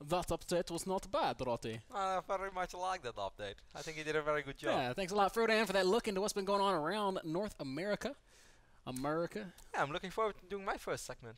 That update was not bad, Rotti. I very much like that update. I think he did a very good job. Yeah, thanks a lot, Frodan, for that look into what's been going on around North America. Yeah, I'm looking forward to doing my first segment.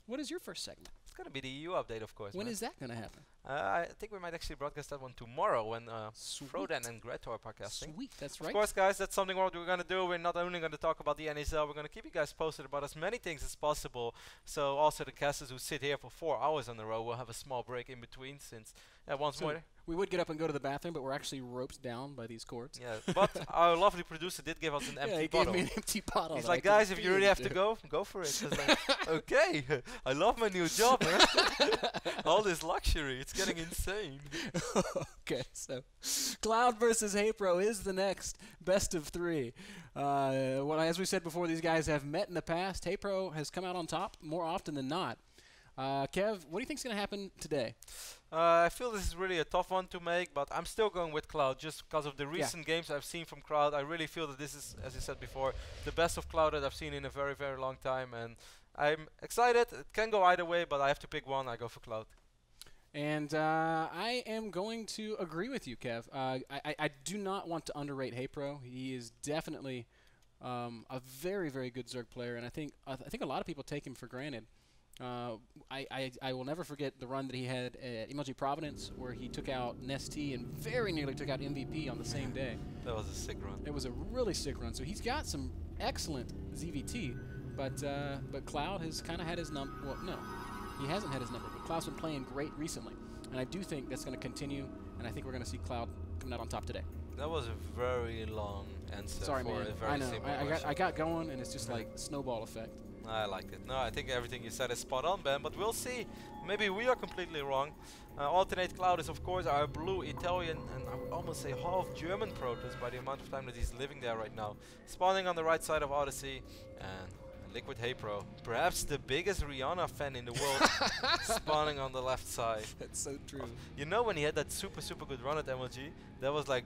What is your first segment? It's gonna be the EU update, of course. When man. is that going to happen? I think we might actually broadcast that one tomorrow when Sweet. Frodan and Gretor are podcasting. Sweet, that's right. Of course, guys, that's something what we're gonna do. We're not only gonna talk about the NASL, we're gonna keep you guys posted about as many things as possible. So also the casters who sit here for 4 hours in a row will have a small break in between, since once more. We would get up and go to the bathroom, but we're actually roped down by these cords. Yeah, but our lovely producer did give us an empty bottle. Gave me an empty bottle. He's like, guys, if you really have to go for it. I was like, okay, I love my new job, man. All this luxury, it's getting insane. Okay, so ClouD versus HayprO is the next best of 3. As we said before, these guys have met in the past. HayprO has come out on top more often than not. Kev, what do you think is going to happen today? I feel this is really a tough one to make, but I'm still going with ClouD just because of the recent games I've seen from ClouD. I really feel that this is, as I said before, the best of ClouD that I've seen in a very, very long time, and I'm excited. It can go either way, but I have to pick one. I go for ClouD. And I am going to agree with you, Kev. I do not want to underrate HayprO. He is definitely a very, very good Zerg player, and I think a lot of people take him for granted. I will never forget the run that he had at MLG Providence, where he took out Nestea and very nearly took out MVP on the same day. That was a sick run. It was a really sick run. So he's got some excellent ZVT, but ClouD has kind of had his number. Well, no, he hasn't had his number. But ClouD's been playing great recently, and I do think that's going to continue. And I think we're going to see ClouD coming out on top today. That was a very long answer. Sorry, for man. a very I know. simple I got going, and it's just like snowball effect. I liked it. No, I think everything you said is spot on, Ben, but we'll see. Maybe we are completely wrong. Alternate ClouD is, of course, our blue Italian and I would almost say half German protest by the amount of time that he's living there right now. Spawning on the right side of Odyssey, and Liquid HayprO, perhaps the biggest Rihanna fan in the world, spawning on the left side. That's so true. You know, when he had that super good run at MLG, that was like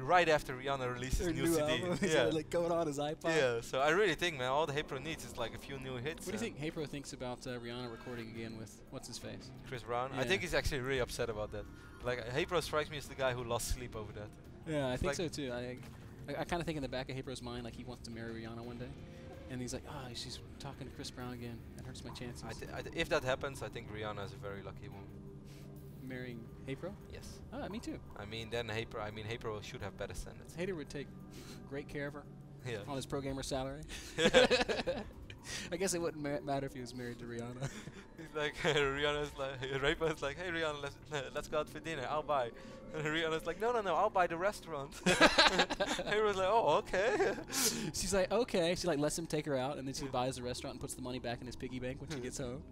right after Rihanna released his new CD. Yeah, like going on his iPod. Yeah, so I really think, man, all the HayprO needs is like a few new hits. What do you think HayprO thinks about Rihanna recording again with what's his face? Chris Brown? Yeah. I think he's actually really upset about that. Like, HayprO strikes me as the guy who lost sleep over that. Yeah, I think like so too. I kind of think in the back of HayprO's mind, like he wants to marry Rihanna one day. And he's like, oh, she's talking to Chris Brown again. That hurts my chances. If that happens, I think Rihanna is a very lucky woman. Marrying HayprO? Yes. Oh, me too. I mean, then HayprO should have better standards. Hater would take great care of her on his pro gamer salary. I guess it wouldn't matter if he was married to Rihanna. He's like, Rihanna's like, HayprO's like, hey Rihanna, let's go out for dinner, I'll buy. And Rihanna's like, no, I'll buy the restaurant. HayprO's like, oh, okay. She's like, okay. She like lets him take her out, and then she buys the restaurant and puts the money back in his piggy bank when she gets home.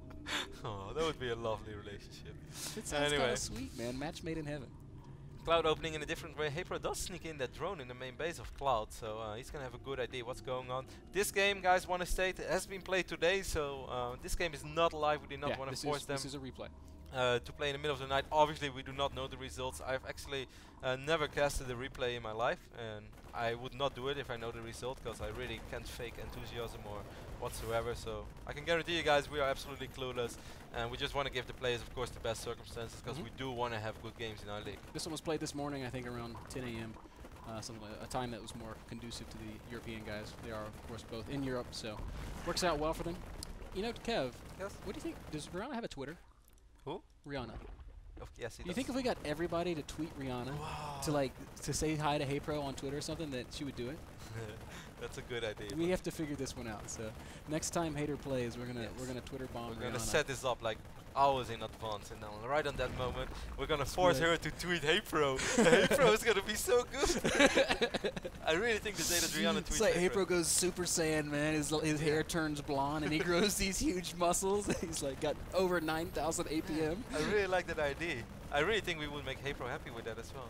Oh, that would be a lovely relationship. It sounds anyway, kind of sweet, man. Match made in heaven. ClouD opening in a different way. HayprO does sneak in that drone in the main base of ClouD, so he's gonna have a good idea what's going on. This game, guys, want to state, has been played today, so this game is not live. We did not want to force them. This is a replay. To play in the middle of the night. Obviously, we do not know the results. I've actually never casted a replay in my life, and I would not do it if I know the result, because I really can't fake enthusiasm or whatsoever. So I can guarantee you guys we are absolutely clueless, and we just want to give the players, of course, the best circumstances, because we do want to have good games in our league. This one was played this morning, I think around 10 a.m. Something like a time that was more conducive to the European guys. They are, of course, both in Europe, so works out well for them. You know, Kev, yes? What do you think? Does Rihanna have a Twitter? Who? Rihanna. Yes, he does. You think if we got everybody to tweet Rihanna to say hi to HayprO on Twitter or something, that she would do it? That's a good idea. We have to figure this one out. So next time Hater plays, we're gonna Twitter bomb. We're gonna set this up like hours in advance, and then right on that moment, we're gonna force her to tweet HayprO. HayprO is gonna be so good. I really think the day that Rihanna tweets it's like HayprO goes Super Saiyan, man. His hair turns blonde, and he grows these huge muscles. He's like got over 9,000 APM. I really like that idea. I really think we would make HayprO happy with that as well.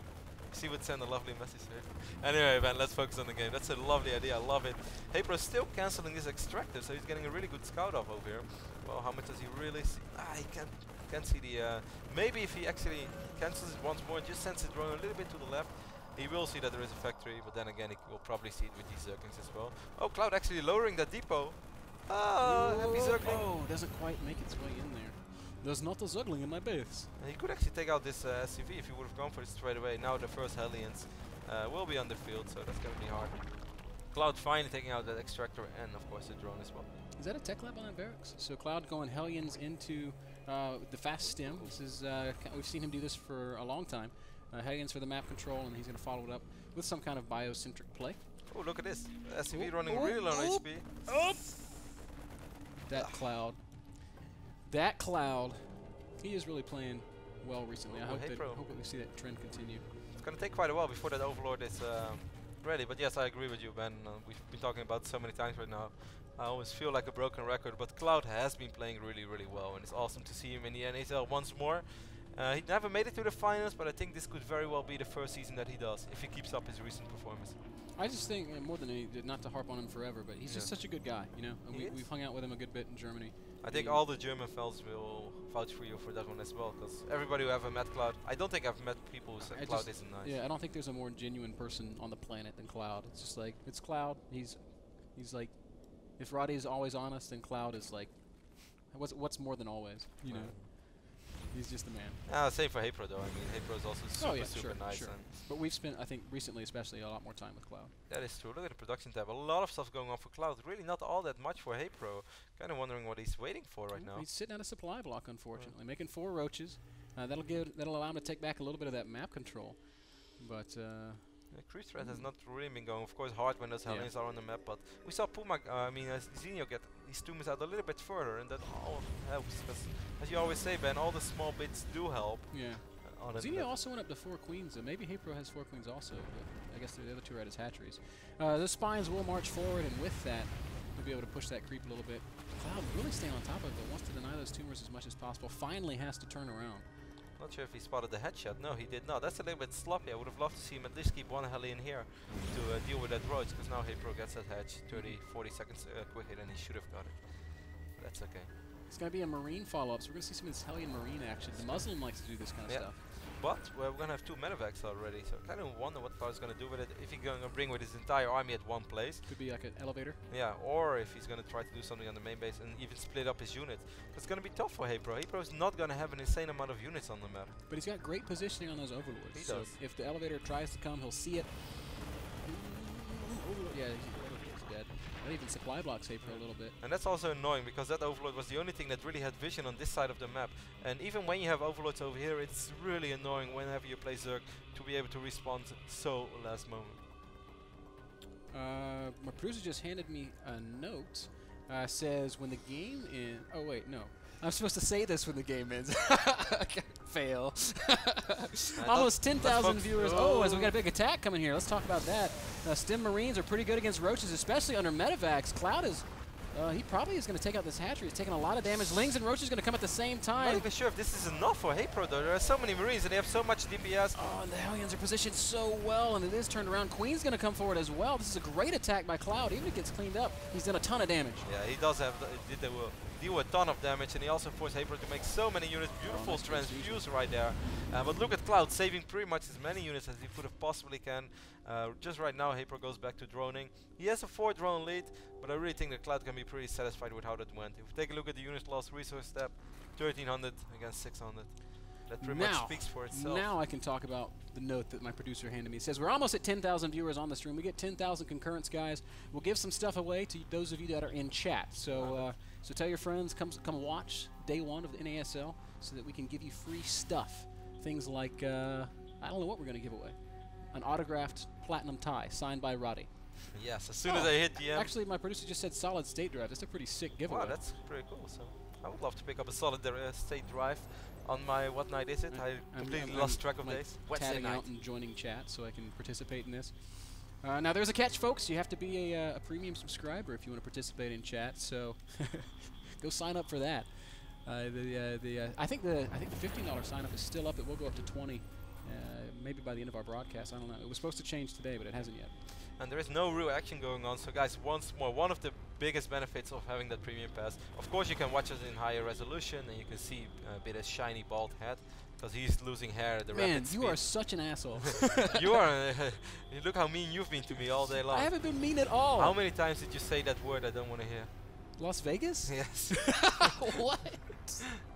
She would send a lovely message there. Anyway, man, let's focus on the game. That's a lovely idea. I love it. HayprO is still cancelling this extractor, so he's getting a really good scout off over here. Well, how much does he really see? He can't see the... maybe if he actually cancels it once more and just sends the drone a little bit to the left, he will see that there is a factory, but then again, he will probably see it with these zerglings as well. Oh, ClouD actually lowering that depot. Oh, happy zergling. Oh, doesn't quite make its way in there. There's not a Zugling in my base. He could actually take out this SCV if he would have gone for it straight away. Now the first Hellions will be on the field, so that's going to be hard. ClouD finally taking out that extractor and of course the drone as well. Is that a tech lab on that barracks? So ClouD going Hellions into the fast stim. This is we've seen him do this for a long time. Hellions for the map control, and he's going to follow it up with some kind of biocentric play. Oh, look at this. SCV running really low on HP. That ClouD. That ClouD. He is really playing well recently. I hope that we see that trend continue. It's going to take quite a while before that Overlord is ready, but yes, I agree with you, Ben. We've been talking about it so many times right now. I always feel like a broken record, but ClouD has been playing really, really well, and it's awesome to see him in the NASL once more. He never made it to the finals, but I think this could very well be the first season that he does, if he keeps up his recent performance. I just think, more than anything, not to harp on him forever, but he's just such a good guy, you know? And we've hung out with him a good bit in Germany. I think all the German fans will vouch for you for that one as well, because everybody who ever met ClouD, I don't think I've met people who said ClouD isn't nice. Yeah, I don't think there's a more genuine person on the planet than ClouD. It's just like, it's ClouD. He's like, if Roddy is always honest, then ClouD is like, what's more than always, you know? He's just the man. Same for HayprO though. I mean, HayprO is also super nice. Sure. But we've spent, I think, recently especially, a lot more time with ClouD. That is true. Look at the production tab. A lot of stuff going on for ClouD. Really not all that much for HayprO. Kind of wondering what he's waiting for right now. He's sitting at a supply block, unfortunately, making 4 roaches. That'll allow him to take back a little bit of that map control. But the cruise threat has not really been going. Of course, hard when those Hellions are on the map, but we saw Puma, Zinio get his tombs out a little bit further, and that all helps. Because, as you always say, Ben, all the small bits do help. Yeah. Zinio also went up to 4 queens, so maybe HayprO has 4 queens also, but I guess the other 2 are at his hatcheries. The spines will march forward, and with that, we'll be able to push that creep a little bit. ClouD really staying on top of it, wants to deny those tumors as much as possible. Finally has to turn around. Not sure if he spotted the headshot. No, he did not. That's a little bit sloppy. I would have loved to see him at least keep one Hellion here to deal with that roach, because now HayprO gets that hatch 40 seconds quick hit, and he should have got it. But that's okay. It's going to be a Marine follow-up, so we're going to see some of this Hellion Marine action. The Muslim likes to do this kind of stuff. But we're going to have 2 medevacs already, so I kind of wonder what ClouD is going to do with it. If he's going to bring with his entire army at one place. Could be like an elevator. Yeah, or if he's going to try to do something on the main base and even split up his unit. It's going to be tough for HayprO. HayprO is not going to have an insane amount of units on the map. But he's got great positioning on those overlords. He does. If the elevator tries to come, he'll see it. Yeah, he's dead. That even supply blocks HayprO a little bit. And that's also annoying, because that Overlord was the only thing that really had vision on this side of the map. And even when you have Overlords over here, it's really annoying whenever you play Zerg to be able to respond so last moment. My producer just handed me a note. Says when the game ends. Oh wait, no. I'm supposed to say this when the game ends. Fail. Almost 10,000 viewers. Oh, as we got a big attack coming here. Let's talk about that. Stim Marines are pretty good against roaches, especially under medevacs. ClouD is, he probably is going to take out this hatchery. He's taking a lot of damage. Lings and roaches going to come at the same time. I'm not even sure if this is enough for HayprO though. There are so many Marines and they have so much DPS. Oh, and the Hellions are positioned so well, and it is turned around. Queen's going to come forward as well. This is a great attack by ClouD. Even if it gets cleaned up, he's done a ton of damage. Yeah, he does have, deal a ton of damage, and he also forced HayprO to make so many units. Beautiful transfuse right there. But look at ClouD saving pretty much as many units as he could have possibly can. Just right now, HayprO goes back to droning. He has a 4 drone lead, but I really think that ClouD can be pretty satisfied with how that went. If we take a look at the unit loss resource step, 1300 against 600. That pretty much speaks for itself. Now I can talk about the note that my producer handed me. It says, we're almost at 10,000 viewers on the stream. We get 10,000 concurrents, guys. We'll give some stuff away to those of you that are in chat. So so tell your friends, come watch day 1 of the NASL so that we can give you free stuff. Things like, I don't know what we're going to give away. An autographed platinum tie signed by Roddy. Yes, as soon as I hit DM. Actually, my producer just said solid state drive. That's a pretty sick giveaway. Wow, that's pretty cool. So I would love to pick up a solid state drive. On my, what night is it? I completely lost track of days. Wednesday night. Out and joining chat so I can participate in this. Now there's a catch, folks. You have to be a premium subscriber if you want to participate in chat. So go sign up for that. I think the $15 sign up is still up. It will go up to 20, maybe by the end of our broadcast. I don't know. It was supposed to change today, but it hasn't yet. And there is no real action going on. So guys, once more, one of the biggest benefits of having that premium pass, of course you can watch us in higher resolution and you can see a bit of shiny bald head because he's losing hair at the rapid speed. Man, you are such an asshole. You are. Look how mean you've been to me all day long. I haven't been mean at all. How many times did you say that word I don't want to hear? Las Vegas? Yes. What?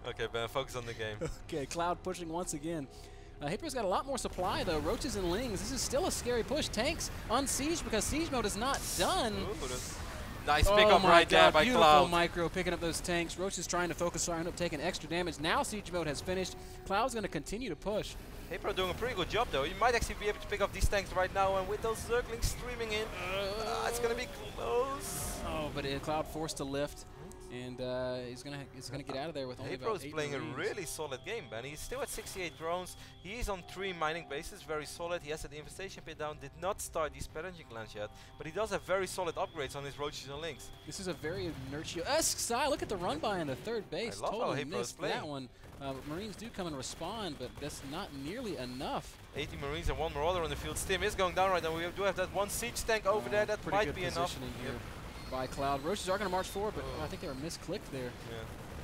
Okay, Ben, focus on the game. Okay, ClouD pushing once again. HayprO's got a lot more supply, though. Roaches and Lings. This is still a scary push. Tanks on Siege because Siege mode is not done. Ooh, nice pickup right there by beautiful ClouD. micro picking up those tanks. Roach is trying to focus, so I end up taking extra damage. Now Siege mode has finished. ClouD's going to continue to push. HayprO doing a pretty good job, though. You might actually be able to pick up these tanks right now, and with those Zerglings streaming in, it's going to be close. Oh, but ClouD forced to lift. And he's gonna get out of there with only about 8 HayprO's playing Marines. a really solid game, man. He's still at 68 drones. He's on 3 mining bases, very solid. He has an infestation pit down. Did not start these scavenging clans yet, but he does have very solid upgrades on his roaches and lynx. This is a very inertia-esque side. Look at the run by in the third base. I love Totally how HayprO's missed playing. that one. Marines do come and respond, but that's not nearly enough. 80 Marines and 1 Marauder on the field. Stim is going down right now. We do have that one siege tank over there. That Pretty might good be enough. positioning here by ClouD. Roaches are going to march forward, but I think they were misclicked there.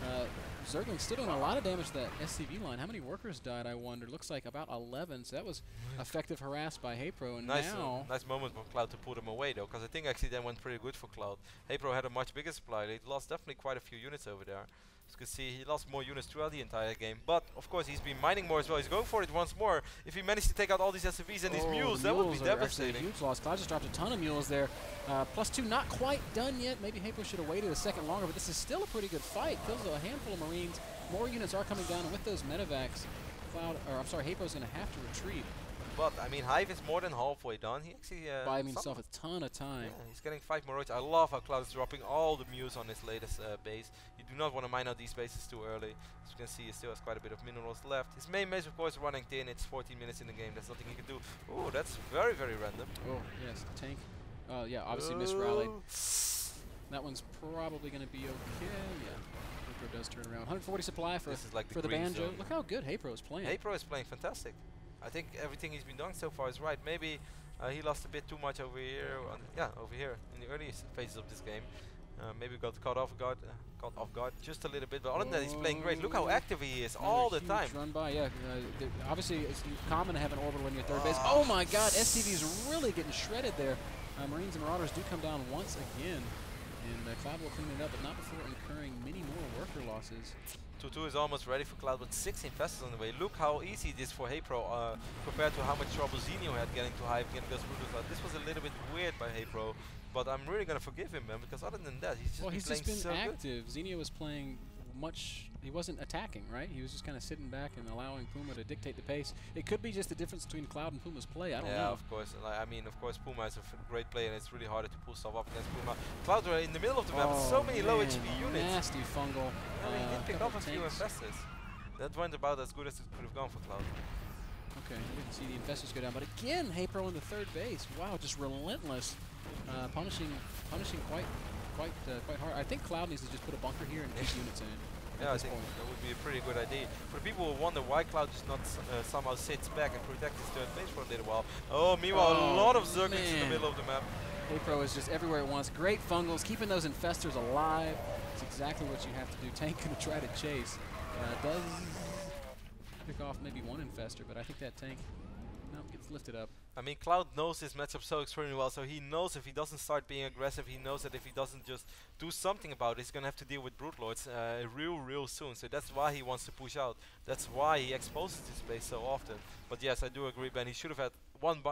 Yeah. Zergling's still doing a lot of damage to that SCV line. How many workers died, I wonder? Looks like about 11, so that was effective harass by HayprO. And Nice, now nice moment for ClouD to put them away, though, because I think actually that went pretty good for ClouD. HayprO had a much bigger supply. They lost definitely quite a few units over there. As you can see, he lost more units throughout the entire game. But, of course, he's been mining more as well. He's going for it once more. If he managed to take out all these SCVs and these mules, that would be devastating. Huge loss. ClouD just dropped a ton of mules there. +2 not quite done yet. Maybe HayprO should have waited a second longer, but this is still a pretty good fight. Kills a handful of Marines. More units are coming down, and with those medevacs, HayprO's going to have to retreat. But, I mean, Hive is more than halfway done. He actually... buying himself a ton of time. Yeah, he's getting 5 more roaches. I love how ClouD is dropping all the mules on his latest base. You do not want to mine out these bases too early. As you can see, he still has quite a bit of minerals left. His main base, of course, running thin. It's 14 minutes in the game. There's nothing he can do. Oh, that's very, very random. Oh, yes, the tank. Oh, yeah, obviously misrallied. That one's probably going to be okay. Yeah, HayprO does turn around. 140 supply for the Banjo. Zone. Look how good HayprO is playing. HayprO is playing fantastic. I think everything he's been doing so far is right. Maybe he lost a bit too much over here. Over here in the early phases of this game. Maybe got caught off guard just a little bit. But other than that, he's playing great. Look how active he is all the time. Run by, yeah. Obviously, it's common to have an orbital in your third base. Oh my God, SCV's really getting shredded there. Marines and Marauders do come down once again, and ClouD will clean it up, but not before incurring many more worker losses. 2-2 is almost ready for ClouD with 6 infestors on the way. Look how easy it is for HayprO compared to how much trouble Zenio had getting to Hive, getting those rooters out. This was a little bit weird by HayprO, but I'm really going to forgive him, man, because other than that, he's just been so active. Zenio was playing he wasn't attacking, right? He was just kind of sitting back and allowing Puma to dictate the pace. It could be just the difference between ClouD and Puma's play. I don't know. Yeah, of course. I mean, of course, Puma is a great player, and it's really harder to pull stuff up against Puma. ClouD are in the middle of the map with so many low HP units. Nasty fungal. He did pick up a few infestors. That went about as good as it could have gone for ClouD. Okay, we can see the infestors go down, but again, HayprO in the third base. Wow, just relentless, punishing quite hard. I think ClouD needs to just put a bunker here and keep units in it. Yeah, I think that would be a pretty good idea. For the people who wonder why ClouD just not somehow sits back and protects his third base for a little while. Oh, meanwhile, a lot of Zerglings in the middle of the map. HayprO is just everywhere at once. Great fungals, keeping those infestors alive. It's exactly what you have to do. Tank gonna try to chase. Does pick off maybe one infestor, but I think that tank gets lifted up. I mean, ClouD knows this matchup so extremely well, so he knows if he doesn't start being aggressive, he knows that if he doesn't just do something about it, he's going to have to deal with Brute Lords real soon. So that's why he wants to push out. That's why he exposes his base so often. But yes, I do agree, Ben. He should have had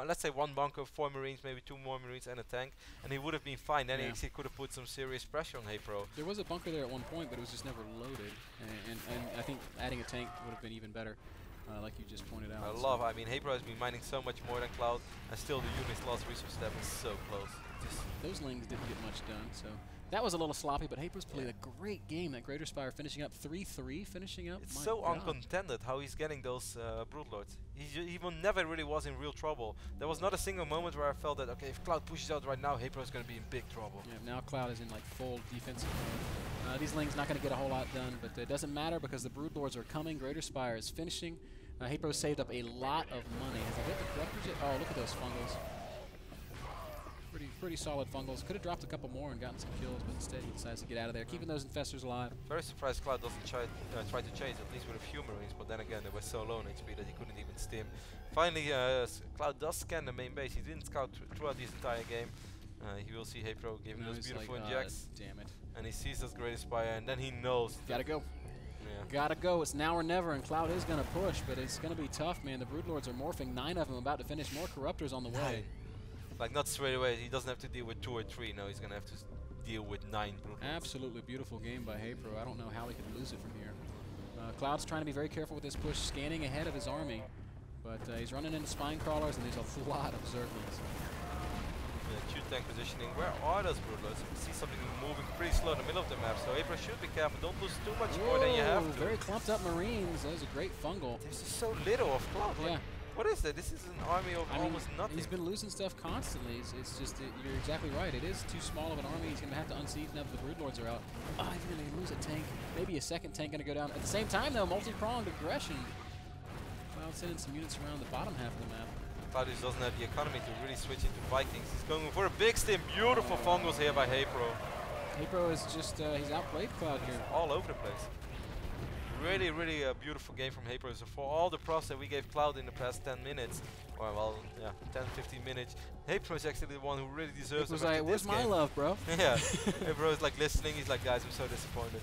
let's say one bunker, 4 Marines, maybe 2 more Marines and a tank, and he would have been fine. Then he actually could have put some serious pressure on HayprO. There was a bunker there at one point, but it was just never loaded. And I think adding a tank would have been even better. Like you just pointed out. I mean, HayprO has been mining so much more than ClouD, and still the unit's lost resource step is so close. Those Lings didn't get much done, so that was a little sloppy, but HayprO's played a great game. That Greater Spire finishing up 3-3, finishing up. It's so uncontended how he's getting those Brute Lords. He never really was in real trouble. There was not a single moment where I felt that, okay, if ClouD pushes out right now, HayprO is going to be in big trouble. Yeah, now ClouD is in like full defensive mode. These Lings not going to get a whole lot done, but it doesn't matter because the Brood Lords are coming. Greater Spire is finishing. HayprO saved up a lot of money. Has he hit the corruptors yet? Oh, look at those fungals. Pretty solid fungals. Could have dropped a couple more and gotten some kills, but instead he decides to get out of there, keeping those infestors alive. Very surprised ClouD doesn't try to chase, at least with a few Marines, but then again, they were so low on HP that he couldn't even stim. Finally, ClouD does scan the main base. He didn't scout throughout this entire game. He will see HayprO giving No, those he's beautiful like, injects. damn it. And he sees this great Aspire, and then he knows. Gotta go. Yeah. Gotta go. It's now or never, and ClouD is gonna push, but it's gonna be tough, man. The Broodlords are morphing. 9 of them about to finish. More Corruptors on the way. Like, not straight away. He doesn't have to deal with 2 or 3. No, he's gonna have to deal with 9 Broodlords. Absolutely beautiful game by HayprO. I don't know how he could lose it from here. ClouD's trying to be very careful with this push, scanning ahead of his army, but he's running into Spine Crawlers, and there's a lot of Zerglings. Yeah, tank positioning. Where are those Broodlords? You see something moving pretty slow in the middle of the map, so HayprO should be careful. Don't lose too much more than you have to. Very clumped up Marines. That was a great fungal. There's just so little of ClouD. Yeah. What is that? This is an army of almost nothing. He's been losing stuff constantly. It's just, you're exactly right. It is too small of an army. He's going to have to unseat now that the Broodlords are out. Oh, he's going to lose a tank. Maybe a second tank going to go down. At the same time, though, multi-pronged aggression. ClouD sending some units around the bottom half of the map. ClouD doesn't have the economy to really switch into Vikings. He's going for a big stim. Beautiful fungals here by HayprO. HayprO is just, he's outplayed ClouD here. All over the place. Really, really a beautiful game from HayprO. So for all the props that we gave ClouD in the past 10 minutes, or well, yeah, 10, 15 minutes, HayprO is actually the one who really deserves it. Was like, where's my love, bro? Yeah, HayprO is like listening. He's like, guys, I'm so disappointed.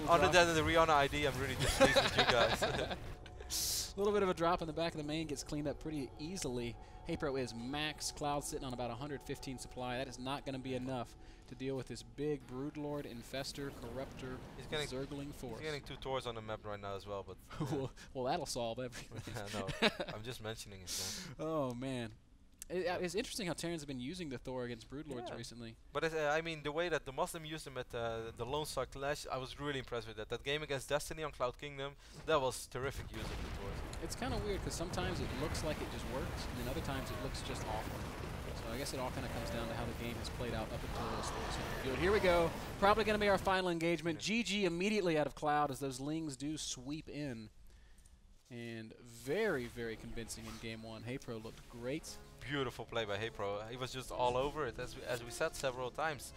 Other than the Rihanna ID, I'm really displeased with you guys. A little bit of a drop in the back of the main gets cleaned up pretty easily. HayprO is max. ClouD sitting on about 115 supply. That is not going to be enough to deal with this big Broodlord, Infestor, Corruptor, Zergling force. He's getting 2 Tors on the map right now as well, but yeah. well, that'll solve everything. No, I'm just mentioning it. So. Oh man, it's interesting how Terrans have been using the Thor against Broodlords recently. But I mean, the way that the Muslim used them at the Lone Star Clash, I was really impressed with that. That game against Destiny on Cloud Kingdom, that was terrific use of the Thors. It's kind of weird because sometimes it looks like it just works, and then other times it looks just awful. So I guess it all kind of comes down to how the game has played out up until this field. Here we go. Probably going to be our final engagement. GG immediately out of ClouD as those Lings do sweep in. And very, very convincing in game 1. HayprO looked great. Beautiful play by HayprO. He was just all over it, as we said several times.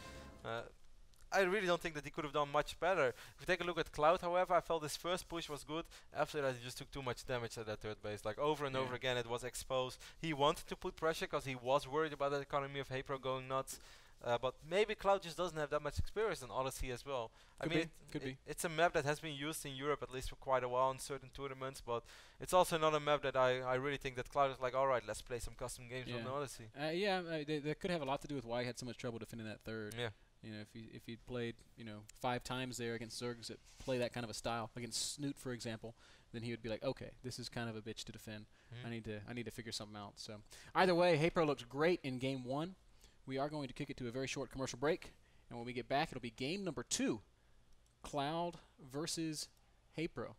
I really don't think that he could have done much better. If we take a look at ClouD, however, I felt his first push was good. After that, he just took too much damage at that third base. Like over and over again, it was exposed. He wanted to put pressure because he was worried about the economy of HayprO going nuts. But maybe ClouD just doesn't have that much experience in Odyssey as well. It's a map that has been used in Europe at least for quite a while in certain tournaments, but it's also another map that I really think that ClouD is like, all right, let's play some custom games on Odyssey. That could have a lot to do with why he had so much trouble defending that third. Yeah. You know, if he'd played 5 times there against Zergs that play that kind of a style, against Snoot for example, then he would be like, okay, this is kind of a bitch to defend. I need to figure something out. So either way, HayprO looks great in game 1. We are going to kick it to a very short commercial break, and when we get back, it'll be game number 2, ClouD versus HayprO.